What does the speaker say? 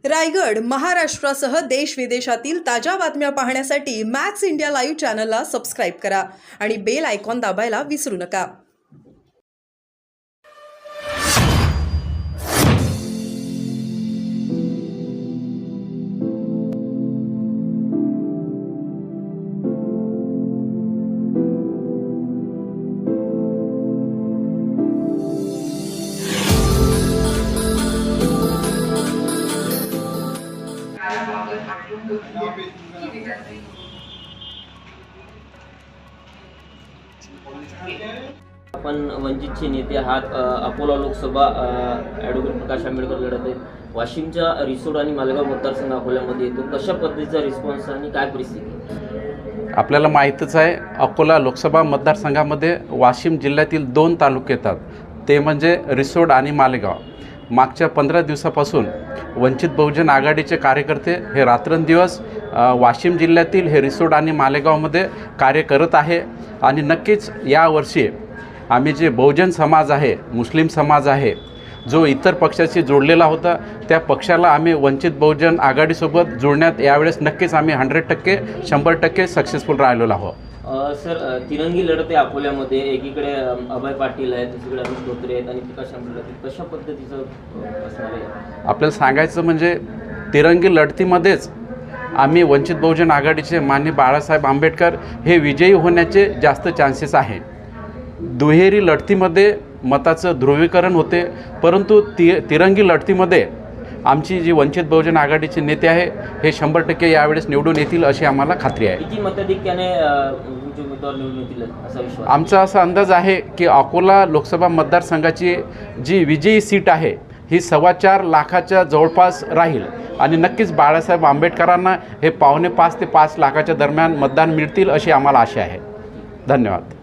रायगड, महाराष्ट्रासह देश विदेशातील ताज्या बातम्या पाहण्यासाठी मॅक्स इंडिया लाईव्ह चॅनलला सबस्क्राईब करा आणि बेल आयकॉन दाबायला विसरू नका. आपण वंचितचे नेते आहात. अकोला लोकसभा ॲडव्होकेट प्रकाश आंबेडकर लढत आहेत. वाशिमच्या रिसोड आणि मालेगाव मतदारसंघ अकोल्यामध्ये येतो. कशा पद्धतीचा रिस्पॉन्स आणि काय परिस्थिती? आपल्याला माहीतच आहे, अकोला लोकसभा मतदारसंघामध्ये वाशिम जिल्ह्यातील 2 तालुके येतात, ते म्हणजे रिसोड आणि मालेगाव. मागच्या 15 दिवसापासून वंचित बहुजन आघाडीचे कार्यकर्ते हे रात्रंदिवस वाशिम जिल्ह्यातील हे रिसोड आणि मालेगावमध्ये कार्य करत आहे. आणि नक्कीच यावर्षी आम्ही जे बहुजन समाज आहे, मुस्लिम समाज आहे, जो इतर पक्षाशी जोडलेला होता, त्या पक्षाला आम्ही वंचित बहुजन आघाडीसोबत जोडण्यात यावेळेस नक्कीच आम्ही 100% 100% सक्सेसफुल राहिलेलो आहोत. सर, तिरंगी लढत आहे अकोल्यामध्ये. एकीकडे अभय पाटील आहेत, दुसरीकडे अमित धोत्रे आहेत आणि प्रकाश आंबेडकर आहेत. कशा पद्धतीचं असणार आहे? आपल्याला सांगायचं म्हणजे तिरंगी लढतीमध्येच आम्ही वंचित बहुजन आघाडीचे माननीय बाळासाहेब आंबेडकर हे विजयी होण्याचे जास्त चान्सेस आहे. दुहेरी लढतीमध्ये मताचं ध्रुवीकरण होते, परंतु तिरंगी लढतीमध्ये आमची जी वंचित बहुजन आघाडीचे नेते आहे हे 100% यावेळेस निवडून येतील अशी आम्हाला खात्री आहे. किती मताधिक्याने तुमचे उमेदवार निवडून येतील असा विश्वास? आमचा असा अंदाज आहे की अकोला लोकसभा मतदारसंघाची जी विजयी सीट आहे ही 4.25 लाखाच्या जवळपास राहील आणि नक्कीच बाळासाहेब आंबेडकरांना हे 5.25 ते 5 लाखाच्या दरम्यान मतदान मिळतील अशी आम्हाला आशा आहे. धन्यवाद.